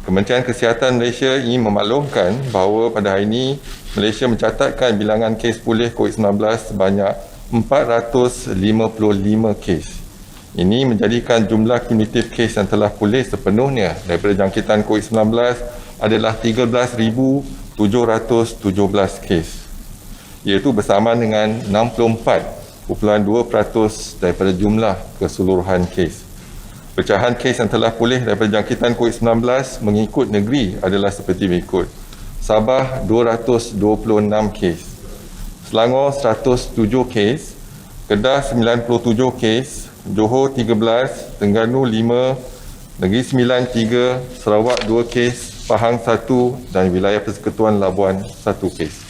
Kementerian Kesihatan Malaysia ingin memaklumkan bahawa pada hari ini Malaysia mencatatkan bilangan kes pulih COVID-19 sebanyak 455 kes. Ini menjadikan jumlah kumulatif kes yang telah pulih sepenuhnya daripada jangkitan COVID-19 adalah 13,717 kes, iaitu bersamaan dengan 64.2% daripada jumlah keseluruhan kes. Pecahan kes yang telah pulih daripada jangkitan COVID-19 mengikut negeri adalah seperti berikut. Sabah 226 kes, Selangor 107 kes, Kedah 97 kes, Johor 13, Terengganu 5, Negeri Sembilan 3, Sarawak 2 kes, Pahang 1 dan wilayah Persekutuan Labuan 1 kes.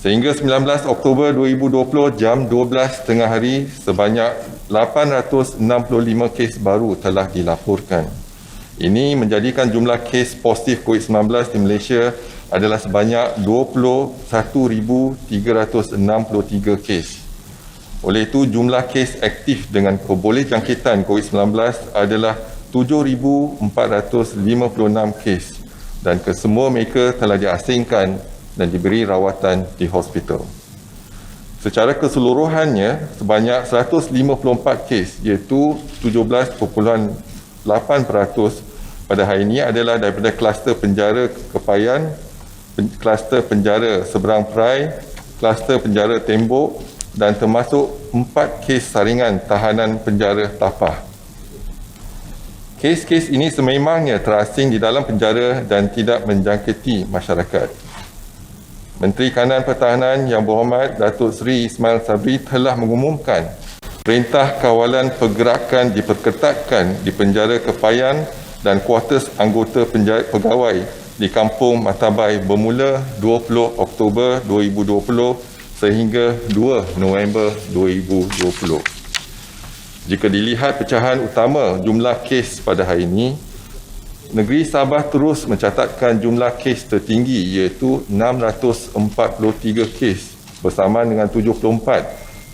Sehingga 19 Oktober 2020 jam 12 tengah hari, sebanyak 865 kes baru telah dilaporkan. Ini menjadikan jumlah kes positif COVID-19 di Malaysia adalah sebanyak 21,363 kes. Oleh itu, jumlah kes aktif dengan keboleh jangkitan COVID-19 adalah 7,456 kes dan kesemua mereka telah diasingkan dan diberi rawatan di hospital. Secara keseluruhannya, sebanyak 154 kes iaitu 17.8% pada hari ini adalah daripada kluster penjara Kepayan, kluster penjara Seberang Perai, kluster penjara Tembok dan termasuk 4 kes saringan tahanan penjara Tapah. Kes-kes ini sememangnya terasing di dalam penjara dan tidak menjangkiti masyarakat. Menteri Kanan Pertahanan Yang Berhormat Datuk Seri Ismail Sabri telah mengumumkan perintah kawalan pergerakan diperketatkan di penjara Kepayan dan kuartus anggota pegawai di Kampung Matabai bermula 20 Oktober 2020 sehingga 2 November 2020. Jika dilihat pecahan utama jumlah kes pada hari ini, negeri Sabah terus mencatatkan jumlah kes tertinggi iaitu 643 kes bersamaan dengan 74.3%.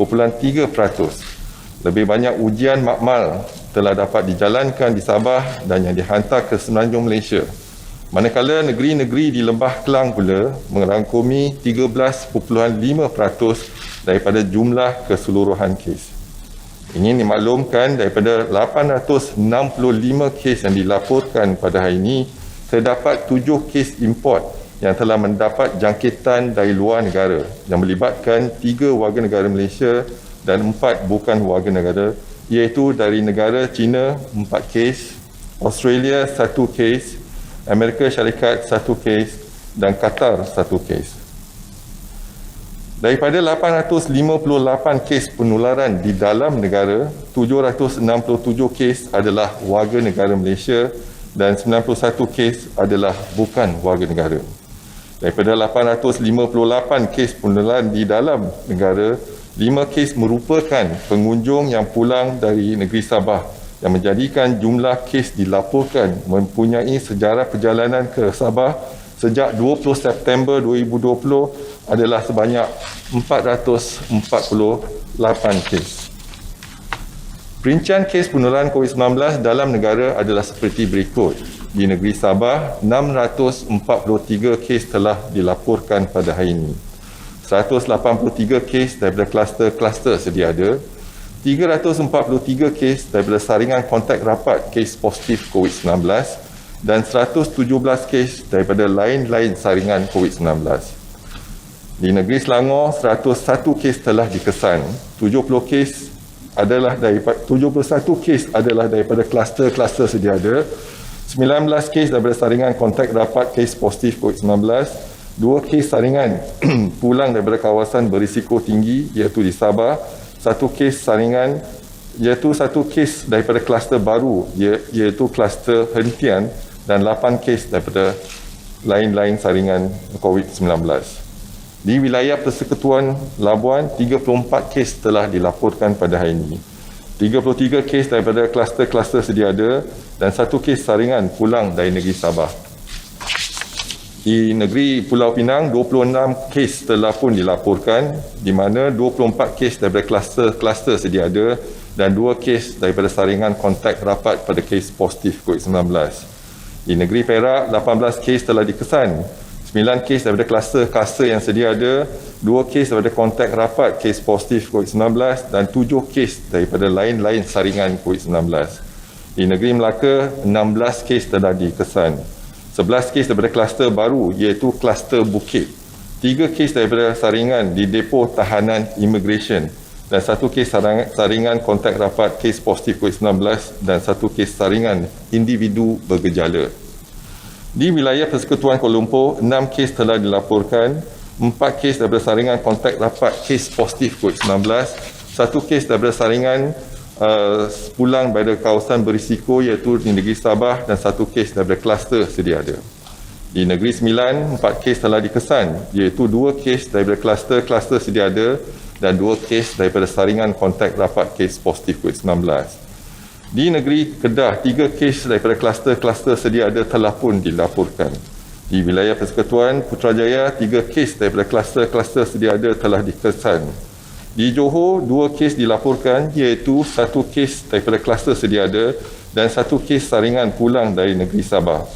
Lebih banyak ujian makmal telah dapat dijalankan di Sabah dan yang dihantar ke Semenanjung Malaysia. Manakala negeri-negeri di Lembah Kelang pula merangkumi 13.5% daripada jumlah keseluruhan kes. Ingin dimaklumkan daripada 865 kes yang dilaporkan pada hari ini, terdapat 7 kes import yang telah mendapat jangkitan dari luar negara yang melibatkan 3 warga negara Malaysia dan 4 bukan warga negara, iaitu dari negara China 4 kes, Australia 1 kes, Amerika Syarikat 1 kes dan Qatar 1 kes. Daripada 858 kes penularan di dalam negara, 767 kes adalah warga negara Malaysia dan 91 kes adalah bukan warga negara. Daripada 858 kes penularan di dalam negara, 5 kes merupakan pengunjung yang pulang dari negeri Sabah yang menjadikan jumlah kes dilaporkan mempunyai sejarah perjalanan ke Sabah sejak 20 September 2020 adalah sebanyak 448 kes. Perincian kes penularan COVID-19 dalam negara adalah seperti berikut. Di negeri Sabah, 643 kes telah dilaporkan pada hari ini. 183 kes daripada kluster-kluster sedia ada. 343 kes daripada saringan kontak rapat kes positif COVID-19 dan 117 kes daripada lain-lain saringan COVID-19. Di negeri Selangor, 101 kes telah dikesan. 71 kes adalah daripada kluster-kluster sedia ada. 19 kes daripada saringan kontak rapat kes positif COVID-19. 2 kes saringan pulang daripada kawasan berisiko tinggi iaitu di Sabah. 1 kes saringan iaitu 1 kes daripada kluster baru iaitu kluster hentian dan 8 kes daripada lain-lain saringan COVID-19. Di wilayah Persekutuan Labuan, 34 kes telah dilaporkan pada hari ini. 33 kes daripada kluster-kluster sedia ada dan 1 kes saringan pulang dari negeri Sabah. Di negeri Pulau Pinang, 26 kes telah pun dilaporkan, di mana 24 kes daripada kluster-kluster sedia ada dan 2 kes daripada saringan kontak rapat pada kes positif COVID-19. Di negeri Perak, 18 kes telah dikesan. 9 kes daripada kluster yang sedia ada, 2 kes daripada kontak rapat kes positif COVID-19 dan 7 kes daripada lain-lain saringan COVID-19. Di negeri Melaka, 16 kes telah dikesan. 11 kes daripada kluster baru iaitu kluster Bukit. 3 kes daripada saringan di depo tahanan immigration dan 1 kes saringan kontak rapat kes positif COVID-19 dan 1 kes saringan individu bergejala. Di wilayah Persekutuan Kuala Lumpur, 6 kes telah dilaporkan, 4 kes daripada saringan kontak rapat kes positif COVID-19, 1 kes daripada saringan pulang daripada kawasan berisiko iaitu di negeri Sabah dan 1 kes daripada kluster sedia ada. Di negeri Sembilan, 4 kes telah dikesan iaitu 2 kes daripada kluster sedia ada dan 2 kes daripada saringan kontak rapat kes positif COVID-19. Di negeri Kedah, 3 kes daripada kluster sedia ada telah pun dilaporkan. Di wilayah Persekutuan Putrajaya, 3 kes daripada kluster sedia ada telah dikesan. Di Johor, 2 kes dilaporkan iaitu 1 kes daripada kluster sedia ada dan 1 kes saringan pulang dari negeri Sabah.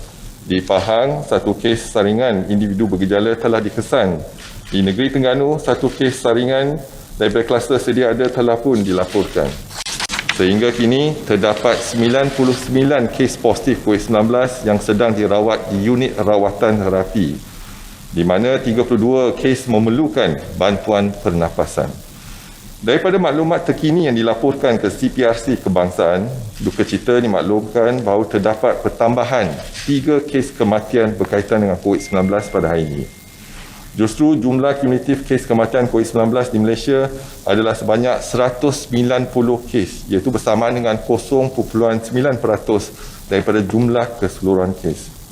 Di Pahang, 1 kes saringan individu bergejala telah dikesan. Di negeri Terengganu, 1 kes saringan daripada kluster sedia ada telah pun dilaporkan. Sehingga kini terdapat 99 kes positif COVID-19 yang sedang dirawat di unit rawatan terapi, di mana 32 kes memerlukan bantuan pernafasan. Daripada maklumat terkini yang dilaporkan ke CPRC Kebangsaan, duka cita dimaklumkan bahawa terdapat pertambahan 3 kes kematian berkaitan dengan COVID-19 pada hari ini. Justru jumlah kumulatif kes kematian COVID-19 di Malaysia adalah sebanyak 190 kes, iaitu bersamaan dengan 0.9% daripada jumlah keseluruhan kes.